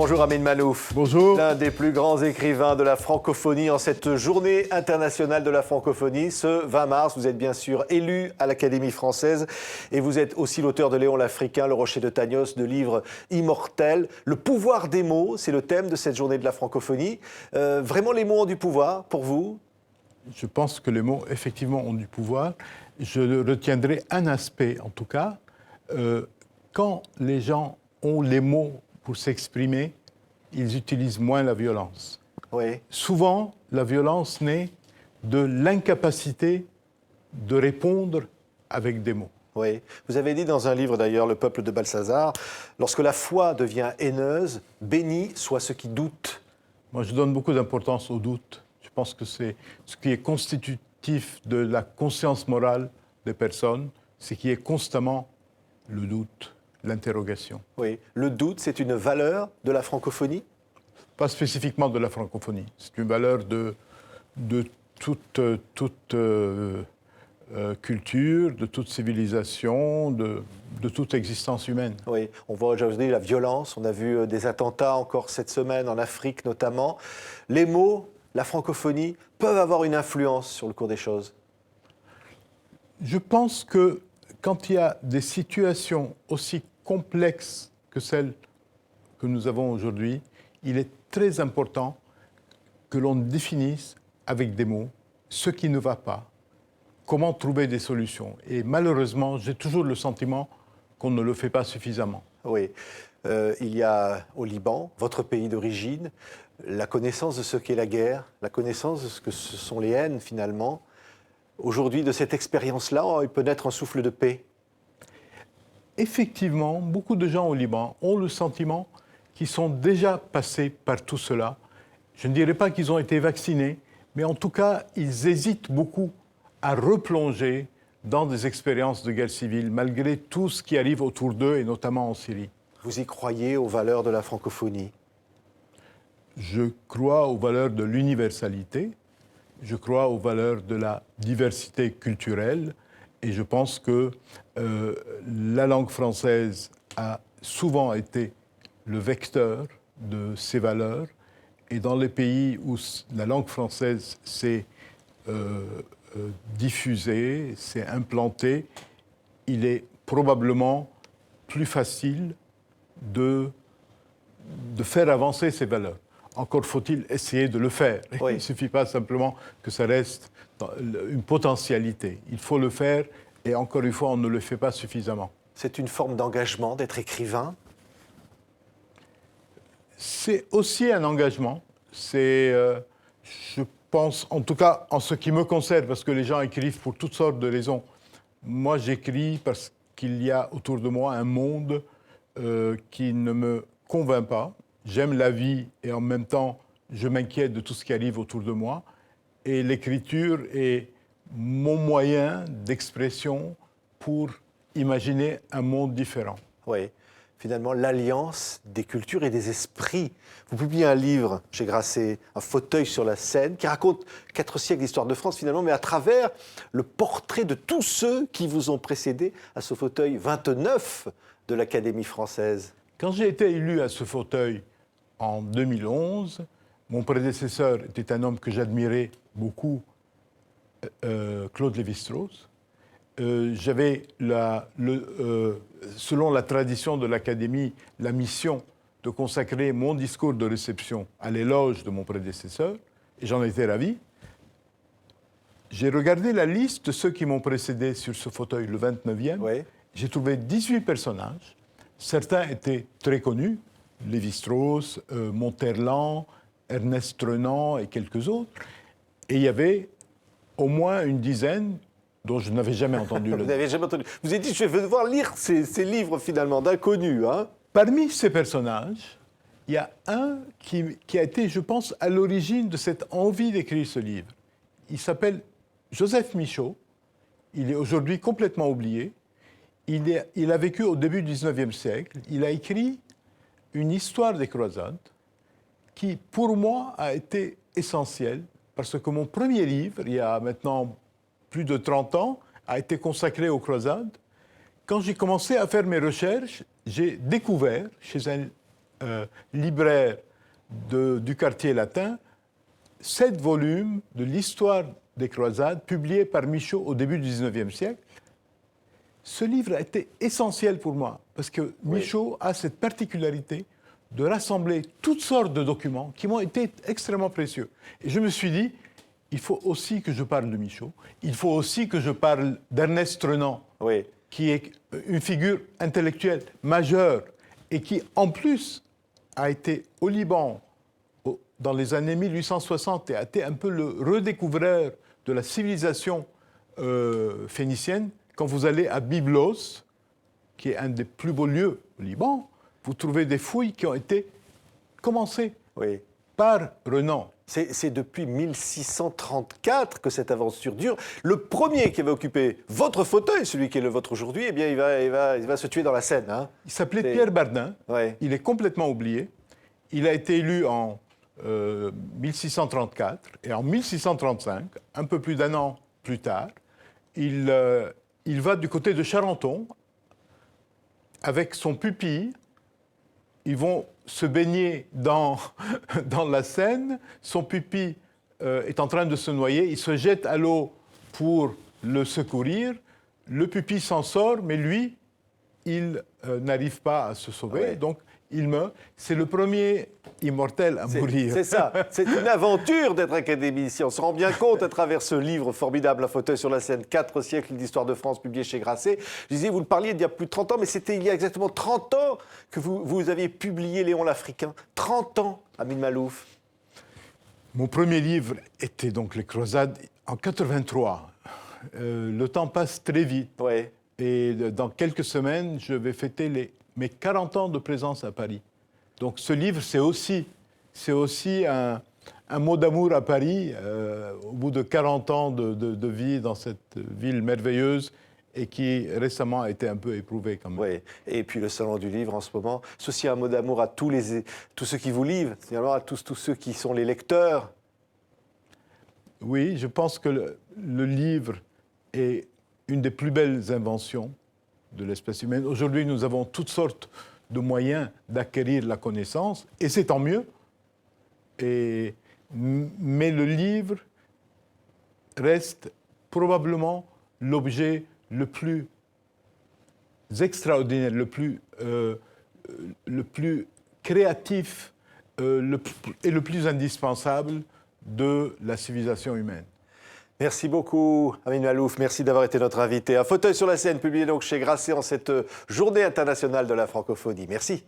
Bonjour Amin Malouf. Bonjour. L'un des plus grands écrivains de la francophonie en cette journée internationale de la francophonie. Ce 20 mars, vous êtes bien sûr élu à l'Académie française et vous êtes aussi l'auteur de Léon l'Africain, Le Rocher de Tagnos, de livres immortels. Le pouvoir des mots, c'est le thème de cette journée de la francophonie. Vraiment, les mots ont du pouvoir pour vous? Je pense que les mots, effectivement, ont du pouvoir. Je retiendrai un aspect, en tout cas. Quand les gens ont les mots pour s'exprimer, ils utilisent moins la violence. Oui. Souvent, la violence naît de l'incapacité de répondre avec des mots. Oui. Vous avez dit dans un livre d'ailleurs, Le peuple de Balthazar, lorsque la foi devient haineuse, béni soit ceux qui doutent. Moi, je donne beaucoup d'importance au doute. Je pense que c'est ce qui est constitutif de la conscience morale des personnes, c'est qu'il y ait constamment le doute, l'interrogation. Oui. Le doute, c'est une valeur de la francophonie? Pas spécifiquement de la francophonie. C'est une valeur de toute culture, de toute civilisation, de toute existence humaine. Oui, on voit aujourd'hui la violence, on a vu des attentats encore cette semaine en Afrique notamment. Les mots, la francophonie, peuvent avoir une influence sur le cours des choses. Je pense que quand il y a des situations aussi complexes que celles que nous avons aujourd'hui, il est très important que l'on définisse avec des mots ce qui ne va pas, comment trouver des solutions. Et malheureusement, j'ai toujours le sentiment qu'on ne le fait pas suffisamment. Oui, il y a au Liban, votre pays d'origine, la connaissance de ce qu'est la guerre, la connaissance de ce que ce sont les haines finalement. Aujourd'hui, de cette expérience-là, il peut naître un souffle de paix. Effectivement, beaucoup de gens au Liban ont le sentiment qu'ils sont déjà passés par tout cela. Je ne dirais pas qu'ils ont été vaccinés, mais en tout cas, ils hésitent beaucoup à replonger dans des expériences de guerre civile, malgré tout ce qui arrive autour d'eux, et notamment en Syrie. Vous y croyez aux valeurs de la francophonie? Je crois aux valeurs de l'universalité, je crois aux valeurs de la diversité culturelle, et je pense que la langue française a souvent été le vecteur de ces valeurs. Et dans les pays où la langue française s'est diffusée, s'est implantée, il est probablement plus facile de faire avancer ces valeurs. Encore faut-il essayer de le faire. Oui. Il ne suffit pas simplement que ça reste une potentialité. Il faut le faire et encore une fois, on ne le fait pas suffisamment. C'est une forme d'engagement d'être écrivain? C'est aussi un engagement. C'est, je pense, en tout cas en ce qui me concerne, parce que les gens écrivent pour toutes sortes de raisons. Moi, j'écris parce qu'il y a autour de moi un monde qui ne me convainc pas. J'aime la vie et en même temps, je m'inquiète de tout ce qui arrive autour de moi. Et l'écriture est mon moyen d'expression pour imaginer un monde différent. Oui, finalement, l'alliance des cultures et des esprits. Vous publiez un livre chez Grasset, Un fauteuil sur la Seine, qui raconte 4 siècles d'histoire de France, finalement, mais à travers le portrait de tous ceux qui vous ont précédé à ce fauteuil 29 de l'Académie française. Quand j'ai été élu à ce fauteuil en 2011, mon prédécesseur était un homme que j'admirais beaucoup, Claude Lévi-Strauss. J'avais, selon la tradition de l'Académie, la mission de consacrer mon discours de réception à l'éloge de mon prédécesseur, et j'en étais ravi. J'ai regardé la liste de ceux qui m'ont précédé sur ce fauteuil, le 29e. Oui. J'ai trouvé 18 personnages. Certains étaient très connus, Lévi-Strauss, Monterland, Ernest Renan et quelques autres. Et il y avait au moins une dizaine dont je n'avais jamais entendu le nom. Vous n'avez jamais entendu. Vous avez dit, je vais devoir lire ces livres finalement d'inconnus. Hein. Parmi ces personnages, il y a un qui a été, je pense, à l'origine de cette envie d'écrire ce livre. Il s'appelle Joseph Michaud. Il est aujourd'hui complètement oublié. Il a vécu au début du XIXe siècle. Il a écrit une histoire des croisades qui, pour moi, a été essentielle parce que mon premier livre, il y a maintenant plus de 30 ans, a été consacré aux croisades. Quand j'ai commencé à faire mes recherches, j'ai découvert chez un libraire du quartier latin 7 volumes de l'histoire des croisades publiés par Michaud au début du XIXe siècle. Ce livre a été essentiel pour moi parce que Michaud a cette particularité de rassembler toutes sortes de documents qui m'ont été extrêmement précieux. Et je me suis dit, il faut aussi que je parle de Michaud, il faut aussi que je parle d'Ernest Renan, qui est une figure intellectuelle majeure et qui, en plus, a été au Liban dans les années 1860 et a été un peu le redécouvreur de la civilisation phénicienne. Quand vous allez à Byblos, qui est un des plus beaux lieux au Liban, vous trouvez des fouilles qui ont été commencées par Renan. C'est depuis 1634 que cette aventure dure. Le premier qui avait occupé votre fauteuil, celui qui est le vôtre aujourd'hui, eh bien, il va se tuer dans la Seine. Hein. Il s'appelait Pierre Bardin. Il est complètement oublié. Il a été élu en 1634 et en 1635, un peu plus d'1 an plus tard, il va du côté de Charenton avec son pupille. Ils vont se baigner dans la Seine. Son pupille est en train de se noyer. Il se jette à l'eau pour le secourir. Le pupille s'en sort, mais lui, il n'arrive pas à se sauver. Donc, il meurt. C'est le premier immortel à mourir. C'est ça. C'est une aventure d'être académicien. On se rend bien compte à travers ce livre formidable, Un fauteuil sur la Seine, 4 siècles d'histoire de France, publié chez Grasset. Je disais, vous le parliez d'il y a plus de 30 ans, mais c'était il y a exactement 30 ans que vous aviez publié Léon l'Africain. 30 ans, Amin Maalouf. Mon premier livre était donc Les Croisades en 83. Le temps passe très vite. Et dans quelques semaines, je vais fêter mes 40 ans de présence à Paris. Donc ce livre, c'est aussi un mot d'amour à Paris, au bout de 40 ans de vie dans cette ville merveilleuse et qui récemment a été un peu éprouvée quand même. Oui, et puis le Salon du Livre en ce moment, c'est aussi un mot d'amour à tous ceux qui vous livrent, c'est-à-dire à tous ceux qui sont les lecteurs. Oui, je pense que le livre est une des plus belles inventions de l'espèce humaine. Aujourd'hui, nous avons toutes sortes de moyens d'acquérir la connaissance, et c'est tant mieux. Mais le livre reste probablement l'objet le plus extraordinaire, le plus créatif et le plus indispensable de la civilisation humaine. Merci beaucoup, Amin Maalouf. Merci d'avoir été notre invité. Un fauteuil sur la Seine, publié donc chez Grasset en cette journée internationale de la francophonie. Merci.